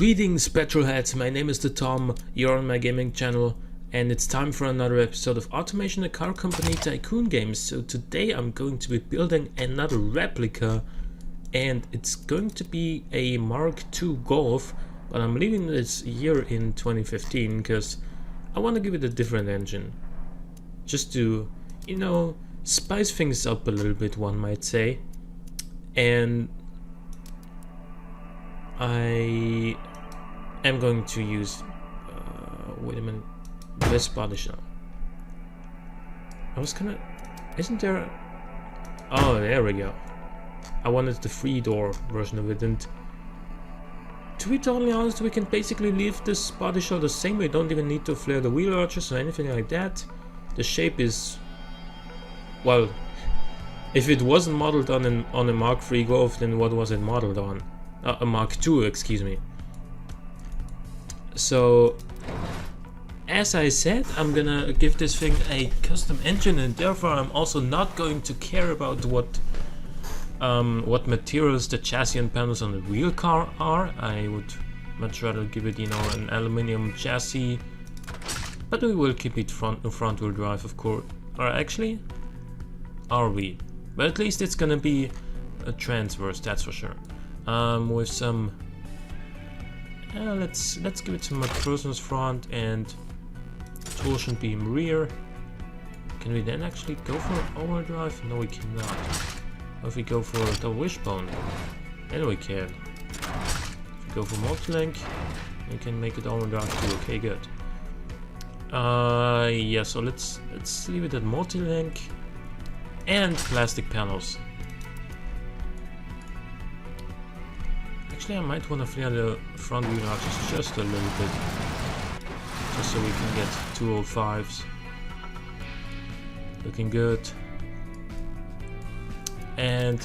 Greetings petrolheads, my name is the Tom, you're on my gaming channel, and it's time for another episode of Automation a Car Company Tycoon games. So today I'm going to be building another replica, and it's going to be a Mark II Golf, but I'm leaving this year in 2015 because I want to give it a different engine. Just to, you know, spice things up a little bit, one might say. And I am going to use, wait a minute, this body shell. I was gonna, isn't there, oh there we go. I wanted the 3-door version of it, and to be totally honest, we can basically leave this body shell the same. We don't even need to flare the wheel arches or anything like that. The shape is, well, if it wasn't modeled on a Mark III Golf, then what was it modeled on? A Mark II, excuse me. So, as I said, I'm gonna give this thing a custom engine, and therefore I'm also not going to care about what materials the chassis and panels on the real car are. I would much rather give it, you know, an aluminum chassis, but we will keep it front-wheel drive, of course. Or actually, are we? But at least it's gonna be a transverse, that's for sure. With some, let's give it some McPherson's front and torsion beam rear. Can we then actually go for overdrive? No, we cannot. If we go for double wishbone, then we can. If we go for multilink, we can make it overdrive too. Okay, good. Yeah. So let's leave it at multilink and plastic panels. Actually, I might want to flare the front wheel arches just a little bit, just so we can get 205s. Looking good. And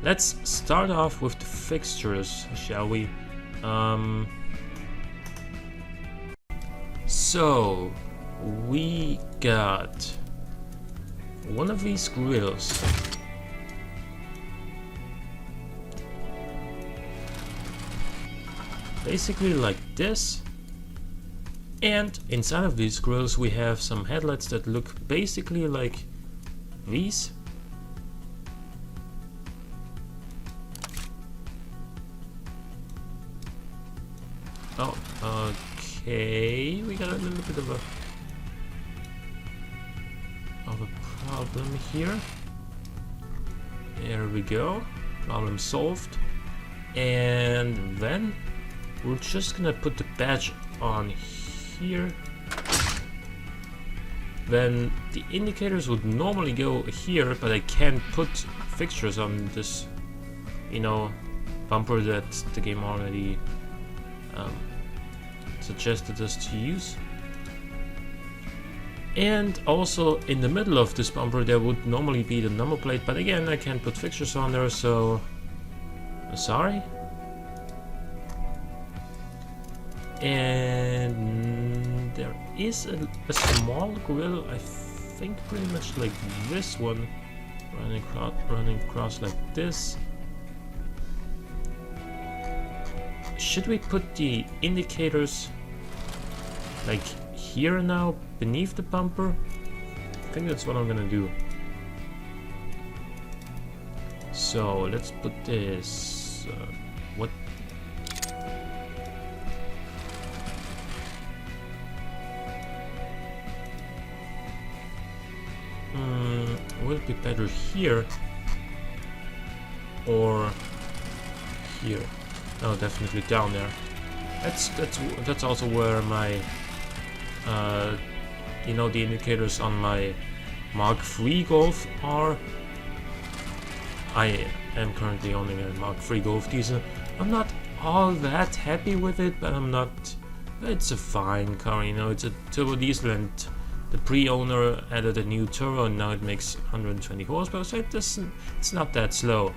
let's start off with the fixtures, shall we? So we got one of these grills. Basically like this, and inside of these grills we have some headlights that look basically like these. Oh, okay, we got a little bit of a problem here. There we go, problem solved. And then we're just gonna put the badge on here. Then the indicators would normally go here, but I can't put fixtures on this, you know, bumper that the game already suggested us to use. And also in the middle of this bumper there would normally be the number plate, but again I can't put fixtures on there, so sorry. And there is a small grill, I think pretty much like this one, running across like this. Should we put the indicators like here now, beneath the bumper? I think that's what I'm gonna do. So let's put this, what? Would it be better here or here? No, definitely down there. That's also where my you know, the indicators on my Mark III Golf are. I am currently owning a Mark III Golf diesel. I'm not all that happy with it, but I'm not. It's a fine car, you know. It's a turbo diesel, and the pre-owner added a new turbo, and now it makes 120 horsepower. So it's not that slow.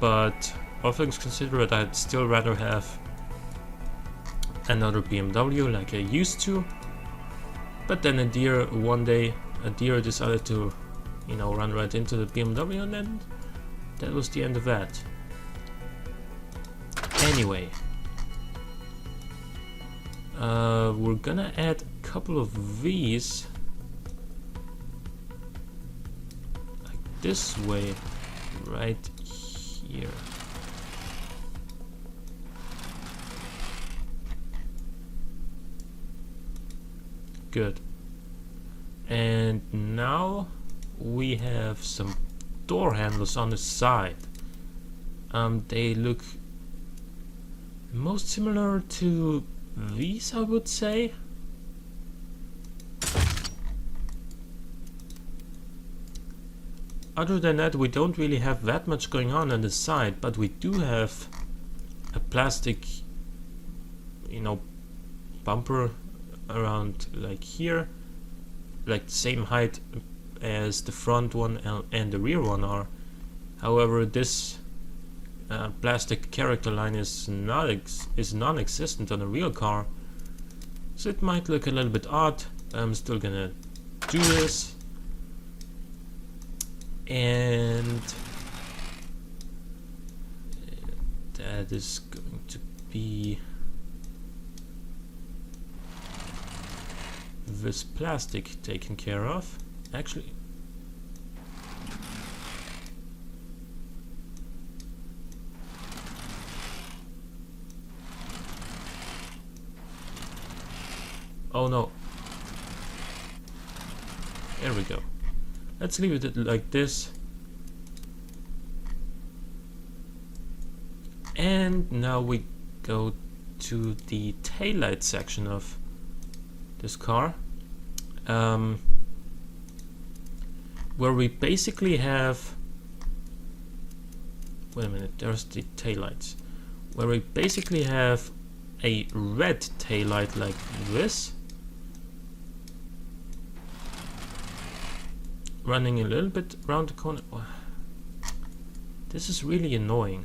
But all things considered, I'd still rather have another BMW like I used to. But then one day a deer decided to, you know, run right into the BMW, and then that was the end of that. Anyway, We're gonna add a couple of these like this way, right here. Good. And now we have some door handles on the side. They look most similar to these, I would say. Other than that, we don't really have that much going on the side, but we do have a plastic, you know, bumper around like here, like the same height as the front one and the rear one are. However, this plastic character line is non-existent on a real car, so it might look a little bit odd. I'm still gonna do this, and that is going to be this plastic taken care of. Actually, oh no, there we go. Let's leave it like this. And now we go to the taillight section of this car, where we basically have, wait a minute, there's the taillights, where we basically have a red taillight like this, running a little bit around the corner. Oh, this is really annoying.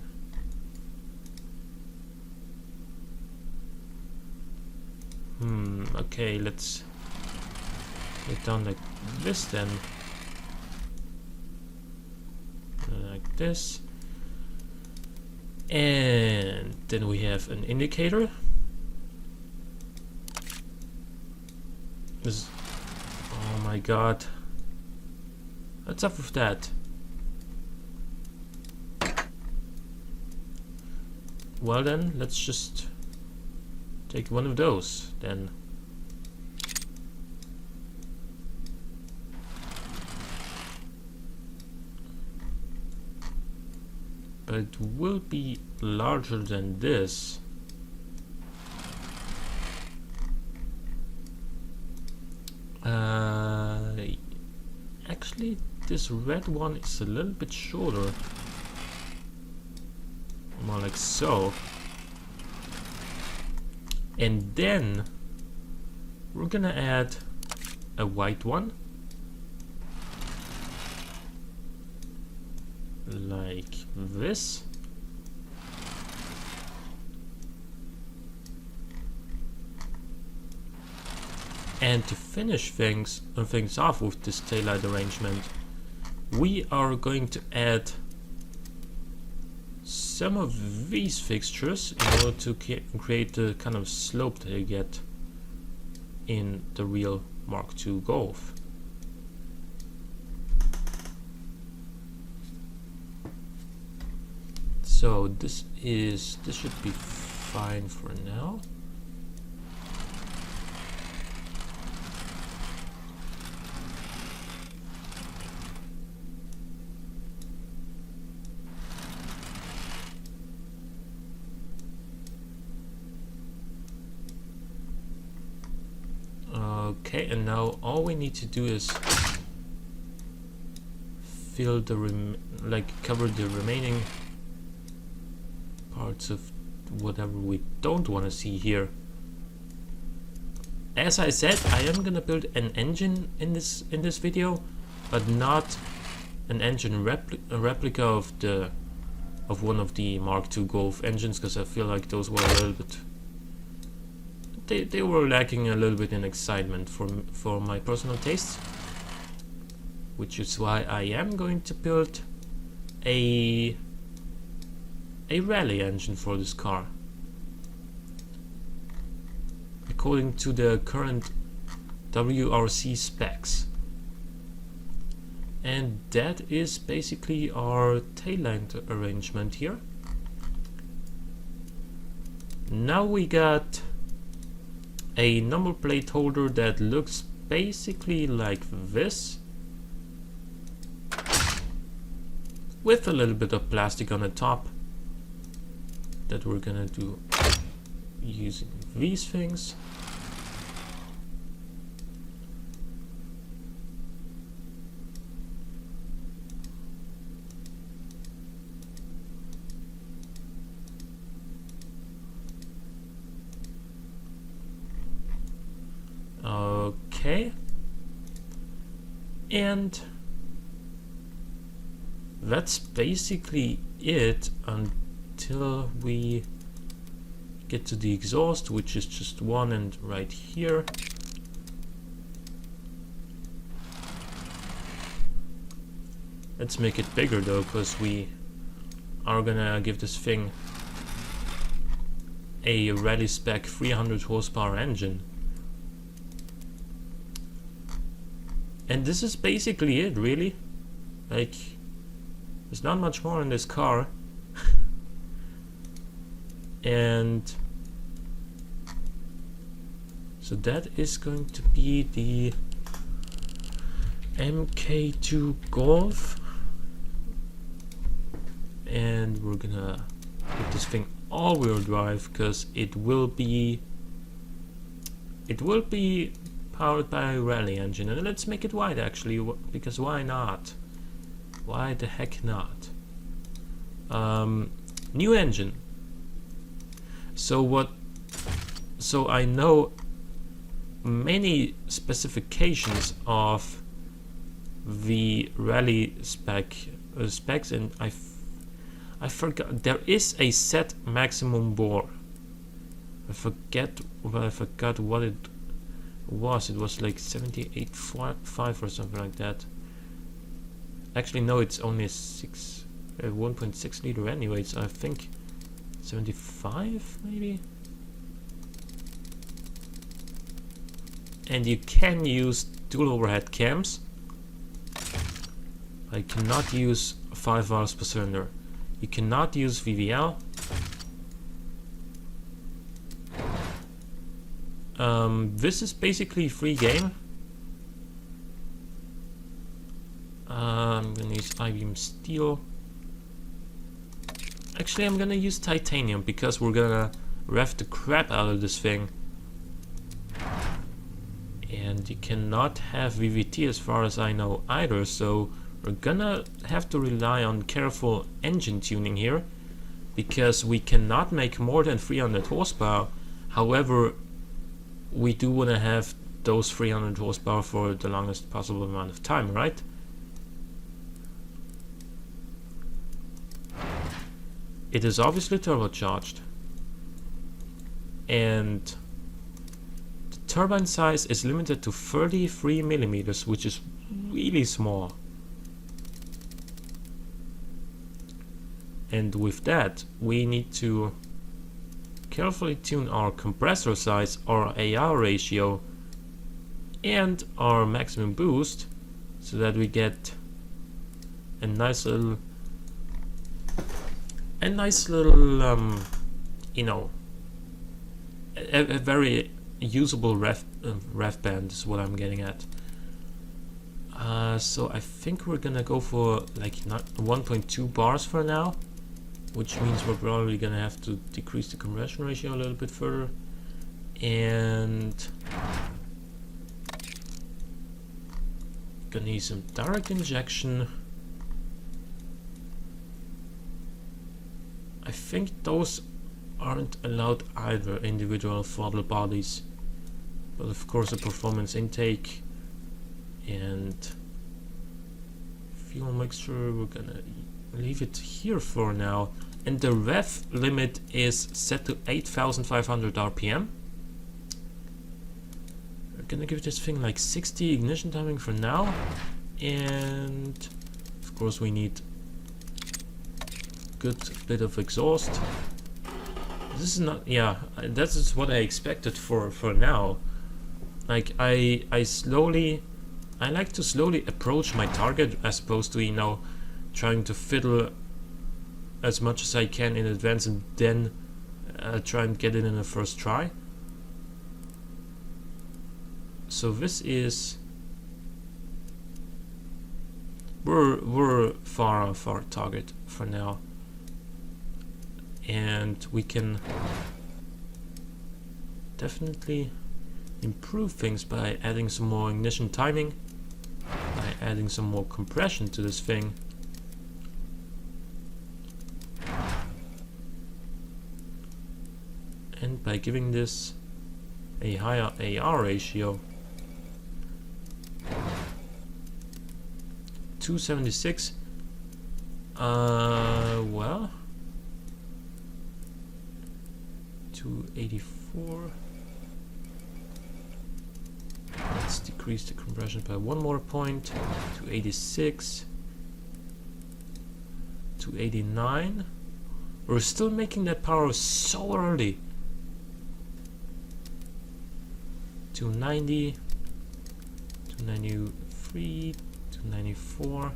Okay, let's get down like this then. Like this. And then we have an indicator. This, oh my god. What's up with that? Well then, let's just take one of those then. But it will be larger than this. Actually, this red one is a little bit shorter. More like so. And then we're gonna add a white one, like this. And to finish things off with this taillight arrangement, we are going to add some of these fixtures in order to create the kind of slope that you get in the real Mark II Golf. So this should be fine for now. Okay, and now all we need to do is fill the cover the remaining parts of whatever we don't want to see here. As I said, I am gonna build an engine in this video, but not an engine replica of one of the Mark II Golf engines, because I feel like those were a little bit. They were lacking a little bit in excitement for my personal tastes, which is why I am going to build a rally engine for this car. according to the current WRC specs. And that is basically our tail lamp arrangement here. Now we got a number plate holder that looks basically like this, with a little bit of plastic on the top that we're gonna do using these things. Okay, and that's basically it until we get to the exhaust, which is just one end right here. Let's make it bigger though, because we are gonna give this thing a rally spec 300 horsepower engine. And this is basically it, really. Like, there's not much more in this car. And so that is going to be the MK2 Golf. And we're gonna put this thing all-wheel drive, because it will be powered by a rally engine. And let's make it wide, actually, because why not? Why the heck not? New engine. So I know many specifications of the rally specs, and I forgot there is a set maximum bore. I forgot what it was. It was like 78.5 or something like that. Actually, no, it's only a 1.6 liter anyway, so I think 75 maybe. And you can use dual overhead cams. I cannot use 5 valves per cylinder. You cannot use VVL. This is basically free game. I'm gonna use I-beam steel. Actually, I'm gonna use titanium, because we're gonna rev the crap out of this thing. And you cannot have VVT as far as I know either, so we're gonna have to rely on careful engine tuning here, because we cannot make more than 300 horsepower. However, we do want to have those 300 horsepower for the longest possible amount of time, right? It is obviously turbocharged, and the turbine size is limited to 33 millimeters, which is really small. And with that, we need to carefully tune our compressor size, our AR ratio, and our maximum boost, so that we get a nice little you know, a very usable rev band is what I'm getting at. So I think we're gonna go for like 1.2 bars for now, which means we're probably gonna have to decrease the compression ratio a little bit further, and gonna need some direct injection. I think those aren't allowed either, individual throttle bodies, but of course a performance intake and fuel mixture, we're gonna leave it here for now. And the rev limit is set to 8,500 RPM. We're gonna give this thing like 60 ignition timing for now, and of course we need a good bit of exhaust. This is not, yeah, that is what I expected for now. Like, I like to slowly approach my target as opposed to, you know, trying to fiddle as much as I can in advance and then try and get it in the first try. So this is, we're far off our target for now, and we can definitely improve things by adding some more ignition timing, by adding some more compression to this thing, and by giving this a higher AR ratio. 276. Well, 284. Let's decrease the compression by one more point. 286. 289. We're still making that power so early. 290. 293. 294.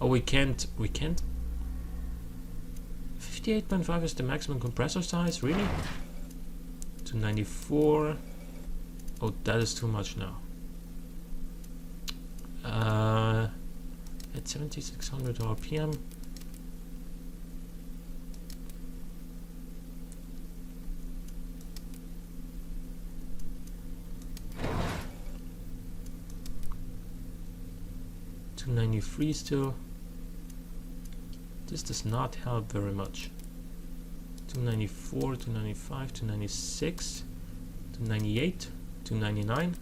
Oh, we can't. 58.5 is the maximum compressor size, really? 294. Oh, that is too much now. At 7600 RPM. $293 still. This does not help very much. 294, 295, 296, 298, 299,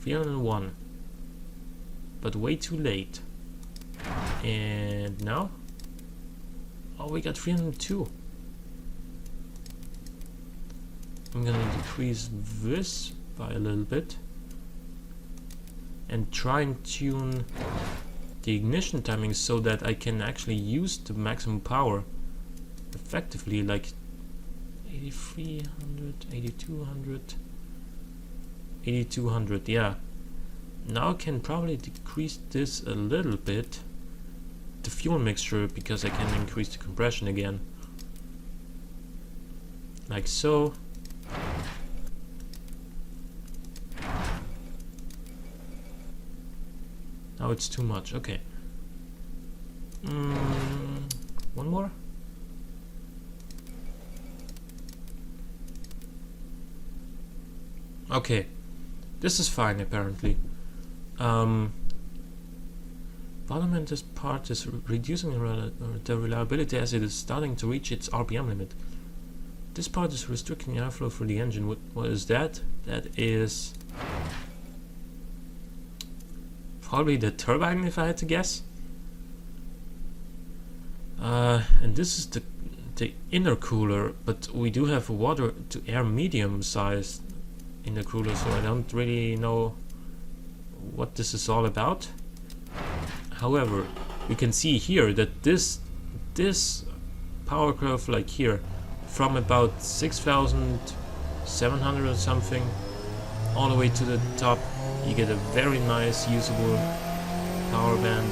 301. But way too late. And now? Oh, we got 302. I'm gonna decrease this by a little bit and try and tune the ignition timing so that I can actually use the maximum power effectively, like 8300, 8200, 8200, yeah. Now I can probably decrease this a little bit, the fuel mixture, because I can increase the compression again. Like so. Now it's too much, okay. One more? Okay, this is fine apparently. Bottom end this part is reducing the reliability as it is starting to reach its RPM limit. This part is restricting airflow through the engine. What is that? That is probably the turbine, if I had to guess. And this is the intercooler, but we do have a water to air medium size intercooler, so I don't really know what this is all about. However, you can see here that this power curve, like here, from about 6,700 or something all the way to the top, you get a very nice usable power band.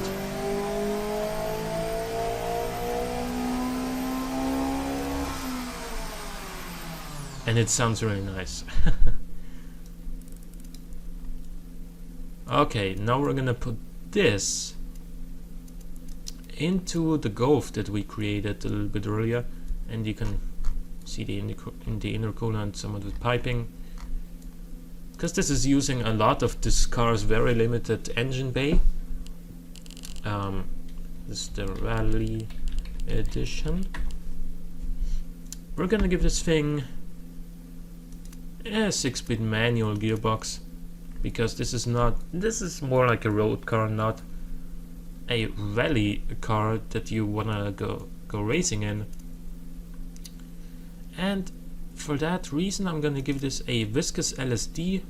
And it sounds really nice. Okay, now we're gonna put this into the Gove that we created a little bit earlier, and you can see the intercooler and some of the piping, because this is using a lot of this car's very limited engine bay. This is the Rally edition. We're gonna give this thing a 6-speed manual gearbox, because this is more like a road car, not a rally car that you wanna go racing in. And for that reason I'm gonna give this a viscous LSD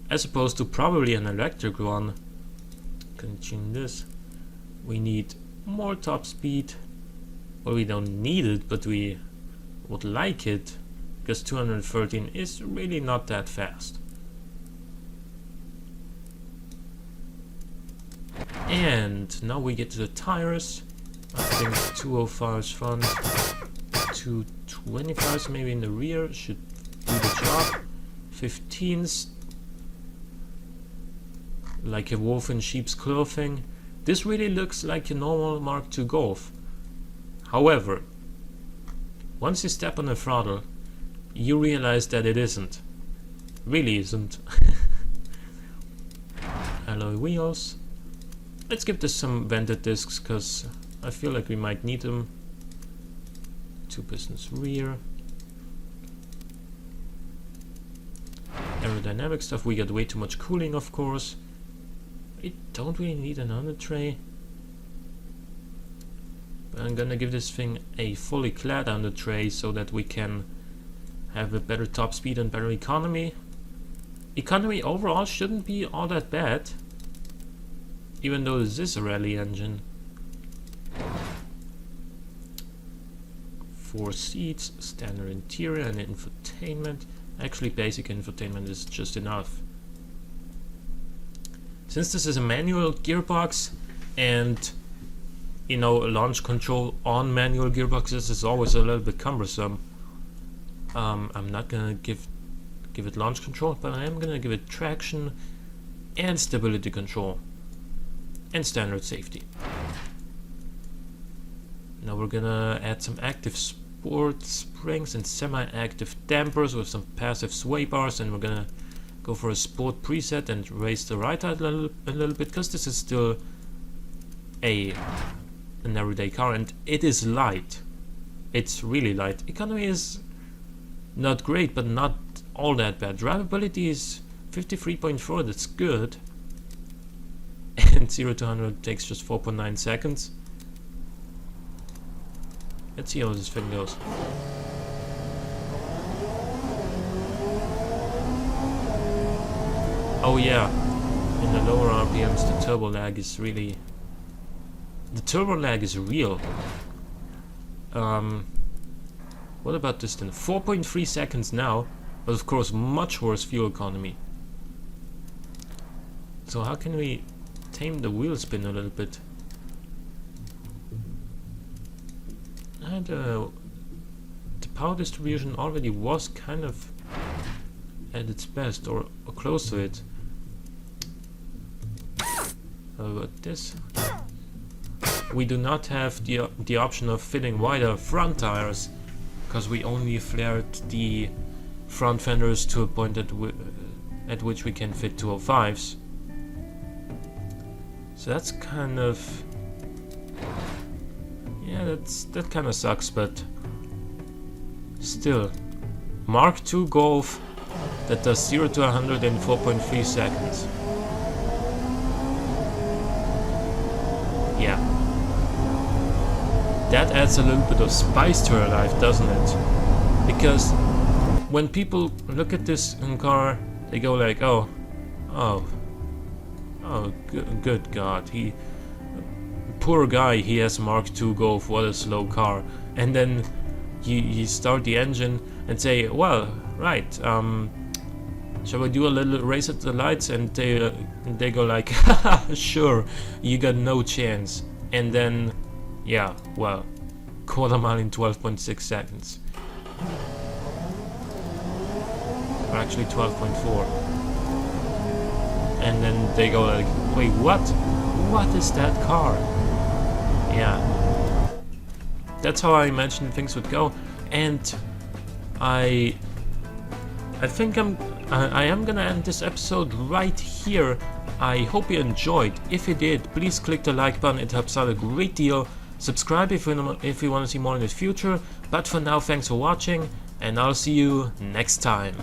as opposed to probably an electric one. Can tune this. We need more top speed, Well, we don't need it, but we would like it, because 213 is really not that fast. And now we get to the tires. I think 205 is front, 225s maybe in the rear should do the job. 15s, like a wolf in sheep's clothing. This really looks like a normal Mark II Golf. However, once you step on the throttle, you realize that it isn't. Really isn't. Alloy wheels. Let's give this some vented discs, because I feel like we might need them. 2 pistons rear. Aerodynamic stuff, we get way too much cooling, of course. We don't really need an under tray. But I'm gonna give this thing a fully clad under tray so that we can have a better top speed and better economy. Economy overall shouldn't be all that bad, even though this is a rally engine. 4 seats, standard interior and infotainment. Actually, basic infotainment is just enough. Since this is a manual gearbox, and you know, launch control on manual gearboxes is always a little bit cumbersome, I'm not gonna give it launch control, but I am gonna give it traction and stability control and standard safety. Now we're gonna add some active sport springs and semi-active dampers with some passive sway bars, and we're gonna go for a sport preset and raise the ride height a little bit, because this is still an everyday car and it is light. It's really light. Economy is not great, but not all that bad. Drivability is 53.4, that's good. And 0 to 100 takes just 4.9 seconds. Let's see how this thing goes. Oh yeah, in the lower RPMs the turbo lag is really... The turbo lag is real. What about this then? 4.3 seconds now, but of course much worse fuel economy. So how can we tame the wheel spin a little bit? And the power distribution already was kind of at its best, or close to it. How about this? We do not have the option of fitting wider front tires, because we only flared the front fenders to a point at which we can fit 205s. So that's kind of... yeah, that kind of sucks, but still. Mark II Golf that does 0 to 100 in 4.3 seconds. Yeah. That adds a little bit of spice to our life, doesn't it? Because when people look at this car, they go like, oh, good God, poor guy, he has Mark II Golf, what a slow car. And then you start the engine and say, well, right, shall we do a little race at the lights? And they go like, haha, sure, you got no chance. And then, yeah, well, quarter mile in 12.6 seconds. Or actually 12.4. And then they go like, wait, what? What is that car? Yeah. That's how I imagined things would go. And I think I am gonna end this episode right here. I hope you enjoyed. If you did, please click the like button, it helps out a great deal. Subscribe if you want to see more in the future. But for now, thanks for watching, and I'll see you next time.